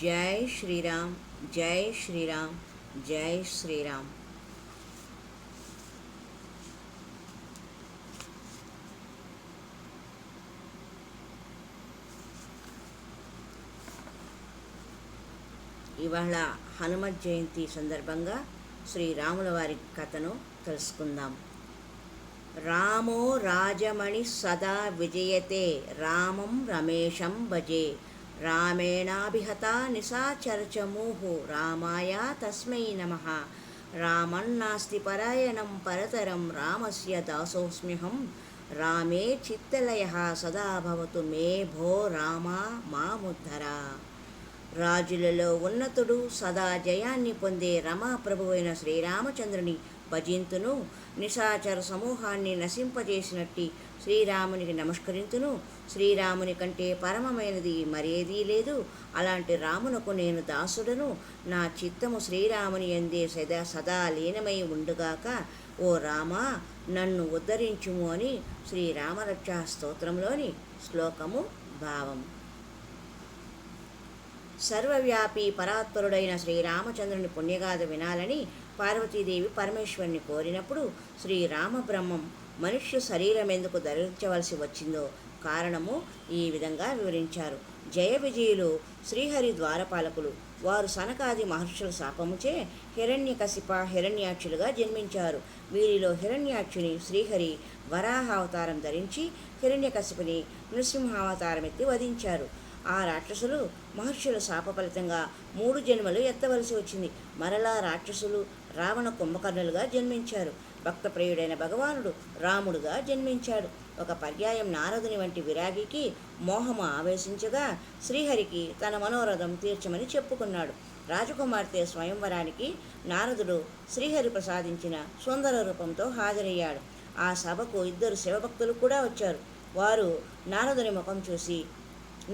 జై శ్రీరామ్, జై శ్రీరామ్, జై శ్రీరామ్. ఇవాళ హనుమత్ జయంతి సందర్భంగా శ్రీరాముల వారి కథను తెలుసుకుందాం. రామో రాజమణి సదా విజయతే, రామం రమేశం భజే, రామేణాభిహతా నిశాచరచమూహు, రామాయ తస్మై నమః. రామన్నాస్తి పరాయణం పరతరం, రామస్య దాసోస్మ్యహం, రామే చిత్తలయః సదా భవతు మే భో రామా మాముద్ధర. రాజులలో ఉన్నతుడు, సదా జయాన్ని పొందే రమాప్రభువైన శ్రీరామచంద్రుని భజింతును, నిశాచర సమూహాన్ని నశింపజేసినట్టి శ్రీరామునికి నమస్కరింతును. శ్రీరాముని కంటే పరమమైనది మరేదీ లేదు. అలాంటి రామునకు నేను దాసుడను. నా చిత్తము శ్రీరాముని యందే సదా లీనమై ఉండుగాక. ఓ రామా, నన్ను ఉద్ధరించుము అని శ్రీరామరక్షా స్తోత్రంలోని శ్లోకము భావం. సర్వవ్యాపి పరాత్పరుడైన శ్రీరామచంద్రుని పుణ్యగాథ వినాలని పార్వతీదేవి పరమేశ్వరుని కోరినప్పుడు శ్రీరామబ్రహ్మం మనుష్య శరీరం ఎందుకు ధరించవలసి వచ్చిందో కారణము ఈ విధంగా వివరించారు. జయ విజయులు శ్రీహరి ద్వారపాలకులు. వారు సనకాది మహర్షుల శాపముచే హిరణ్యకశిప హిరణ్యాక్షులుగా జన్మించారు. వీరిలో హిరణ్యాక్షుని శ్రీహరి వరాహావతారం ధరించి హిరణ్యకశిపుని నృసింహావతారం ఎత్తి వధించారు. ఆ రాక్షసులు మహర్షుల శాప ఫలితంగా 3 జన్మలు ఎత్తవలసి వచ్చింది. మరలా రాక్షసులు రావణ కుంభకర్ణులుగా జన్మించారు. భక్తప్రియుడైన భగవానుడు రాముడుగా జన్మించాడు. ఒక పర్యాయం నారదుని వంటి విరాగికి మోహము ఆవేశించగా శ్రీహరికి తన మనోరథం తీర్చమని చెప్పుకున్నాడు. రాజకుమార్తె స్వయంవరానికి నారదుడు శ్రీహరి ప్రసాదించిన సుందర రూపంతో హాజరయ్యాడు. ఆ సభకు 2 శివభక్తులు కూడా వచ్చారు. వారు నారదుని ముఖం చూసి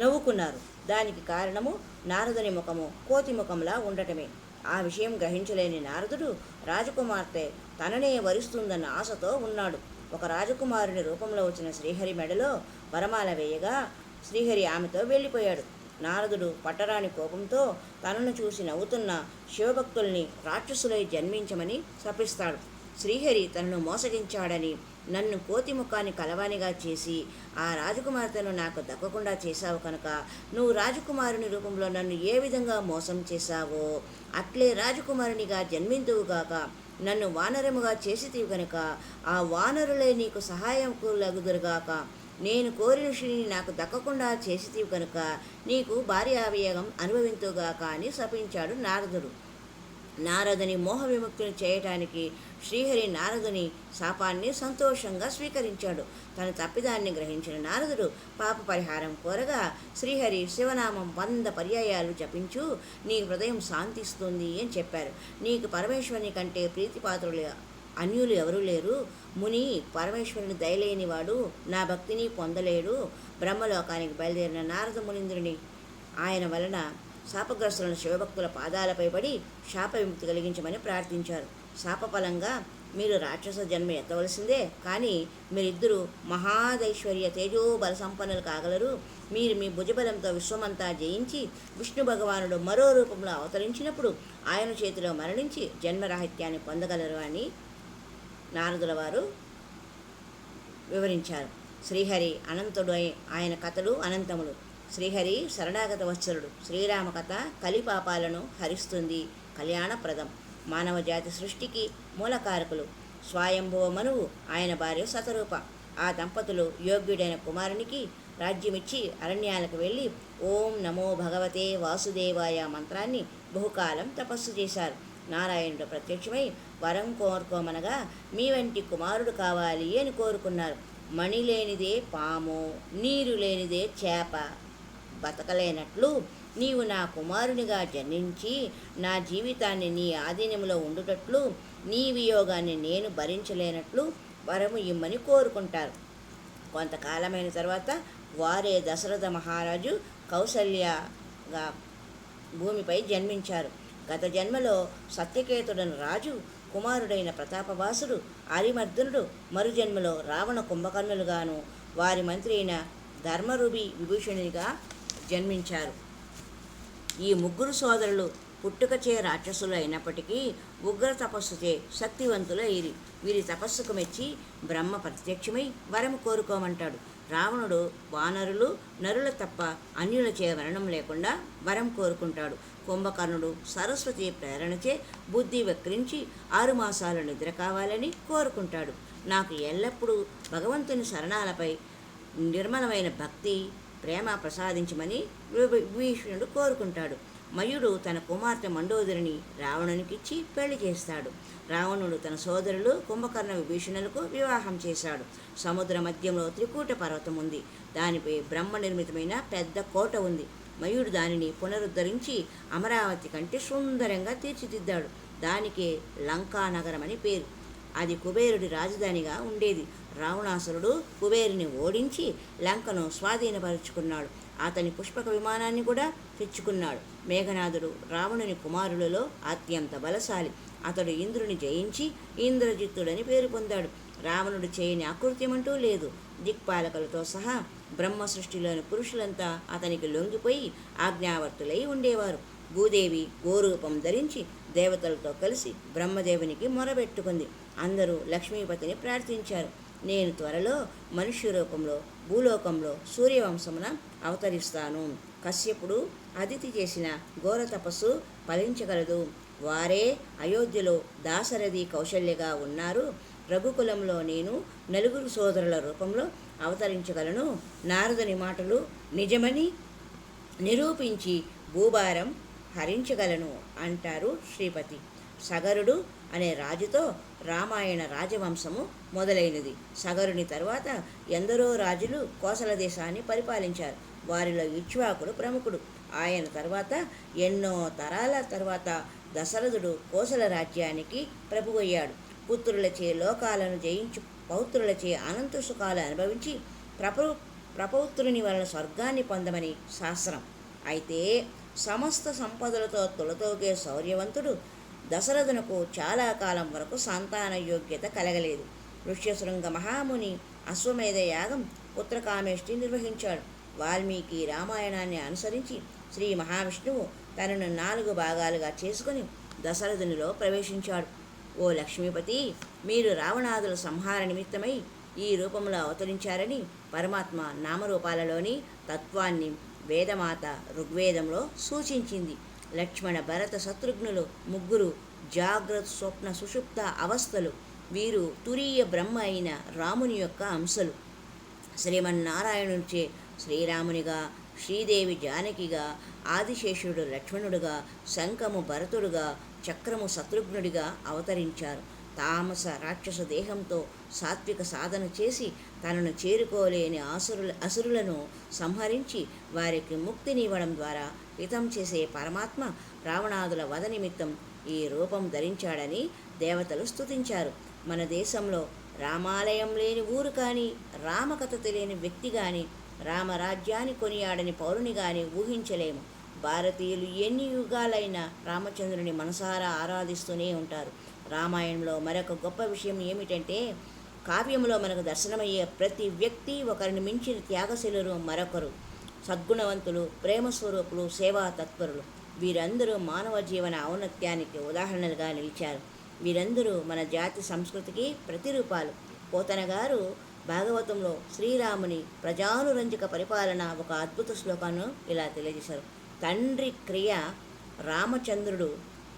నవ్వుకున్నారు. దానికి కారణము నారదుని ముఖము కోతి ముఖంలా ఉండటమే. ఆ విషయం గ్రహించలేని నారదుడు రాజకుమార్తె తననే వరిస్తుందన్న ఆశతో ఉన్నాడు. ఒక రాజకుమారుని రూపంలో వచ్చిన శ్రీహరి మెడలో వరమాల వేయగా శ్రీహరి ఆమెతో వెళ్ళిపోయాడు. నారదుడు పట్టరాని కోపంతో తనను చూసి నవ్వుతున్న శివభక్తుల్ని రాక్షసులై జన్మించమని శపిస్తాడు. శ్రీహరి తనను మోసగించాడని, నన్ను కోతి ముఖాన్ని కలవానిగా చేసి ఆ రాజకుమార్తెను నాకు దక్కకుండా చేశావు కనుక నువ్వు రాజకుమారుని రూపంలో నన్ను ఏ విధంగా మోసం చేశావో అట్లే రాజకుమారునిగా జన్మింతువుగాక. నన్ను వానరముగా చేసితివి కనుక ఆ వానరులే నీకు సహాయకులగుదురుగాక. నేను కోరిన శ్రీని నాకు దక్కకుండా చేసితివి కనుక నీకు భార్యావియోగం అనుభవింతుగాక అని శపించాడు నారదుడు. నారదుని మోహ విముక్తిని చేయటానికి శ్రీహరి నారదుని శాపాన్ని సంతోషంగా స్వీకరించాడు. తన తప్పిదాన్ని గ్రహించిన నారదుడు పాప పరిహారం కోరగా శ్రీహరి శివనామం 100 పర్యాయాలు జపించు, నీ హృదయం శాంతిస్తుంది అని చెప్పారు. నీకు పరమేశ్వరుని కంటే ప్రీతిపాత్రులు అన్యులు ఎవరూ లేరు. ముని పరమేశ్వరుని దయలేనివాడు నా భక్తిని పొందలేడు. బ్రహ్మలోకానికి బయలుదేరిన నారద మునీంద్రుని ఆయన వలన శాపగ్రస్తులను శివభక్తుల పాదాలపై పడి శాప విముక్తి కలిగించమని ప్రార్థించారు. శాపఫలంగా మీరు రాక్షస జన్మ ఎత్తవలసిందే, కానీ మీరిద్దరూ మహాదైశ్వర్య తేజోబల సంపన్నులు కాగలరు. మీరు మీ భుజబలంతో విశ్వమంతా జయించి విష్ణు భగవానుడు మరో రూపంలో అవతరించినప్పుడు ఆయన చేతిలో మరణించి జన్మరాహిత్యాన్ని పొందగలరు అని నారదుల వారు వివరించారు. శ్రీహరి అనంతుడు, ఆయన కథలు అనంతములు. శ్రీహరి శరణాగత వత్సలుడు. శ్రీరామ కథ కలిపాపాలను హరిస్తుంది, కళ్యాణప్రదం. మానవ జాతి సృష్టికి మూలకారకులు. స్వయంభువ మనువు, ఆయన భార్య శతరూప. ఆ దంపతులు యోగ్యుడైన కుమారునికి రాజ్యమిచ్చి అరణ్యాలకు వెళ్ళి ఓం నమో భగవతే వాసుదేవాయ మంత్రాన్ని బహుకాలం తపస్సు చేశారు. నారాయణుడు ప్రత్యక్షమై వరం కోరుకోమనగా మీ వంటి కుమారుడు కావాలి అని కోరుకున్నారు. మణి లేనిదే పాము, నీరు లేనిదే చేప బతకలేనట్లు నీవు నా కుమారునిగా జన్మించి నా జీవితాన్ని నీ ఆధీనంలో ఉండుటట్లు, నీ వియోగాన్ని నేను భరించలేనట్లు వరము ఇమ్మని కోరుకుంటారు. కొంతకాలమైన తర్వాత వారే దశరథ మహారాజు కౌసల్యగా భూమిపై జన్మించారు. గత జన్మలో సత్యకేతుడను రాజు కుమారుడైన ప్రతాపవాసుడు అరిమర్దనుడు మరు జన్మలో రావణ కుంభకర్ణులుగాను వారి మంత్రి అయిన ధర్మరుభి విభూషణునిగా జన్మించారు. ఈ ముగ్గురు సోదరులు పుట్టుకచే రాక్షసులు అయినప్పటికీ ఉగ్ర తపస్సుచే శక్తివంతులు అయ్యిరి. వీరి తపస్సుకు మెచ్చి బ్రహ్మ ప్రత్యక్షమై వరము కోరుకోమంటాడు. రావణుడు వానరులు నరుల తప్ప అన్యులచే మరణం లేకుండా వరం కోరుకుంటాడు. కుంభకర్ణుడు సరస్వతి ప్రేరణచే బుద్ధి వక్రించి 6 మాసాలు నిద్ర కావాలని కోరుకుంటాడు. నాకు ఎల్లప్పుడూ భగవంతుని శరణాలపై నిర్మలమైన భక్తి ప్రేమ ప్రసాదించమని విభీషణుడు కోరుకుంటాడు. మయుడు తన కుమార్తె మండోదరిని రావణునికిచ్చి పెళ్లి చేస్తాడు. రావణుడు తన సోదరులు కుంభకర్ణ విభీషణులకు వివాహం చేశాడు. సముద్ర మధ్యంలో త్రికూట పర్వతం ఉంది. దానిపై బ్రహ్మ నిర్మితమైన పెద్ద కోట ఉంది. మయుడు దానిని పునరుద్ధరించి అమరావతి కంటే సుందరంగా తీర్చిదిద్దాడు. దానికే లంకా నగరం అని పేరు. అది కుబేరుడి రాజధానిగా ఉండేది. రావణాసురుడు కుబేరుని ఓడించి లంకను స్వాధీనపరుచుకున్నాడు. అతని పుష్పక విమానాన్ని కూడా తెచ్చుకున్నాడు. మేఘనాథుడు రావణుని కుమారులలో అత్యంత బలశాలి. అతడు ఇంద్రుని జయించి ఇంద్రజిత్తుడని పేరు పొందాడు. రావణుడు చేయని అకృత్యమంటూ లేదు. దిక్పాలకులతో సహా బ్రహ్మ సృష్టిలోని పురుషులంతా అతనికి లొంగిపోయి ఆజ్ఞావర్తులై ఉండేవారు. భూదేవి గోరూపం ధరించి దేవతలతో కలిసి బ్రహ్మదేవునికి మొరబెట్టుకుంది. అందరూ లక్ష్మీపతిని ప్రార్థించారు. నేను త్వరలో మనుష్య రూపంలో భూలోకంలో సూర్యవంశమున అవతరిస్తాను. కశ్యపుడు అదితి చేసిన ఘోర తపస్సు ఫలించగలదు. వారే అయోధ్యలో దాశరథి కౌశల్యగా ఉన్నారు. రఘుకులంలో నేను 4 సోదరుల రూపంలో అవతరించగలను. నారదుని మాటలు నిజమని నిరూపించి భూభారం హరించగలను అంటారు శ్రీపతి. సగరుడు అనే రాజుతో రామాయణ రాజవంశము మొదలైనది. సగరుని తరువాత ఎందరో రాజులు కోసల దేశాన్ని పరిపాలించారు. వారిలో ఇక్ష్వాకుడు ప్రముఖుడు. ఆయన తర్వాత ఎన్నో తరాల తర్వాత దశరథుడు కోసల రాజ్యానికి ప్రభువయ్యాడు. పుత్రులచే లోకాలను జయించి పౌత్రులచే అనంత సుఖాలు అనుభవించి ప్రపౌత్రుని వలన స్వర్గాన్ని పొందమని శాస్త్రం. అయితే సమస్త సంపదలతో తులతోగే శౌర్యవంతుడు దశరథునకు చాలా కాలం వరకు సంతాన యోగ్యత కలగలేదు. ఋష్యశృంగ మహాముని అశ్వమేధ యాగం పుత్రకామేష్టి నిర్వహించాడు. వాల్మీకి రామాయణాన్ని అనుసరించి శ్రీ మహావిష్ణువు తనను 4 భాగాలుగా చేసుకుని దశరథునిలో ప్రవేశించాడు. ఓ లక్ష్మీపతి, మీరు రావణాదుల సంహార నిమిత్తమై ఈ రూపంలో అవతరించారని పరమాత్మ నామరూపాలలోని తత్వాన్ని వేదమాత ఋగ్వేదంలో సూచించింది. లక్ష్మణ భరత శత్రుఘ్నులు ముగ్గురు జాగ్రత్త స్వప్న సుషుప్త అవస్థలు. వీరు తురీయ బ్రహ్మ అయిన రాముని యొక్క అంశలు. శ్రీమన్నారాయణునిచే శ్రీరామునిగా, శ్రీదేవి జానకిగా, ఆదిశేషుడు లక్ష్మణుడుగా, శంఖము భరతుడుగా, చక్రము శత్రుఘ్నుడిగా అవతరించారు. తామస రాక్షస దేహంతో సాత్విక సాధన చేసి తనను చేరుకోలేని అసురులను సంహరించి వారికి ముక్తినివ్వడం ద్వారా హితం చేసే పరమాత్మ రావణాదుల వధ నిమిత్తం ఈ రూపం ధరించాడని దేవతలు స్తుతించారు. మన దేశంలో రామాలయం లేని ఊరు కానీ, రామకథ తెలియని వ్యక్తి కానీ, రామరాజ్యాన్ని కొనియాడని పౌరుని కానీ ఊహించలేము. భారతీయులు ఎన్ని యుగాలైనా రామచంద్రుని మనసారా ఆరాధిస్తూనే ఉంటారు. రామాయణంలో మరొక గొప్ప విషయం ఏమిటంటే, కావ్యంలో మనకు దర్శనమయ్యే ప్రతి వ్యక్తి ఒకరిని మించిన త్యాగశీలురు మరొకరు. సద్గుణవంతులు, ప్రేమస్వరూపులు, సేవా తత్పరులు. వీరందరూ మానవ జీవన ఔన్నత్యానికి ఉదాహరణలుగా నిలిచారు. వీరందరూ మన జాతి సంస్కృతికి ప్రతిరూపాలు. పోతన గారు భాగవతంలో శ్రీరాముని ప్రజానురంజక పరిపాలన ఒక అద్భుత శ్లోకాన్ని ఇలా తెలియజేశారు. తండ్రి క్రియ రామచంద్రుడు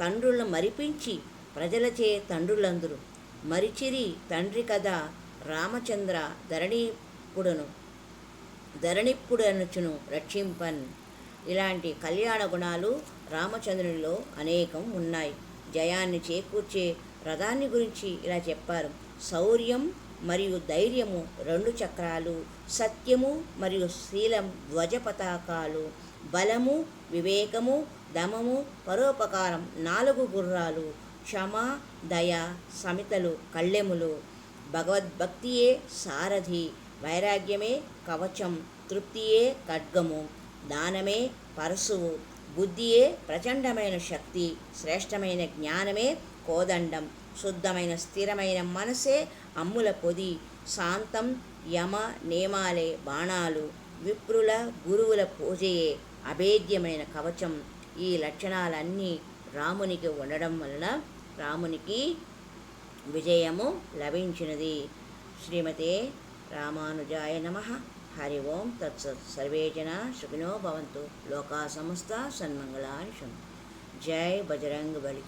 తండ్రులను మరిపించి ప్రజలచే తండ్రులందరూ మరిచిరి తండ్రి కథ రామచంద్ర ధరణిప్పుడనుచును రక్షింపన్. ఇలాంటి కళ్యాణ గుణాలు రామచంద్రునిలో అనేకం ఉన్నాయి. జయాన్ని చేకూర్చే రథాన్ని గురించి ఇలా చెప్పారు. శౌర్యం మరియు ధైర్యము 2 చక్రాలు, సత్యము మరియు శీలం ధ్వజ పతాకాలు, బలము, వివేకము, దమము, పరోపకారం 4 గుర్రాలు, క్షమ, దయ, సమితలు కళ్ళెములు, భగవద్భక్తియే సారథి, వైరాగ్యమే కవచం, తృప్తియే ఖడ్గము, దానమే పరశువు, బుద్ధియే ప్రచండమైన శక్తి, శ్రేష్టమైన జ్ఞానమే కోదండం, శుద్ధమైన స్థిరమైన మనసే అమ్ముల పొది, శాంతం యమ నేమాలే బాణాలు, విప్రుల గురువుల పూజయే అభేద్యమైన కవచం, ఈ లక్షణాలన్నీ రామునికి ఉండడం వలన రామునికి విజయము లభించినది. శ్రీమతే రామానుజాయ నమః. హరి ఓం తత్సత్. సర్వే జనా సుఖినో భవంతు. లోకా సమస్తా సన్మంగళాని సంతు. జై బజరంగ బలి.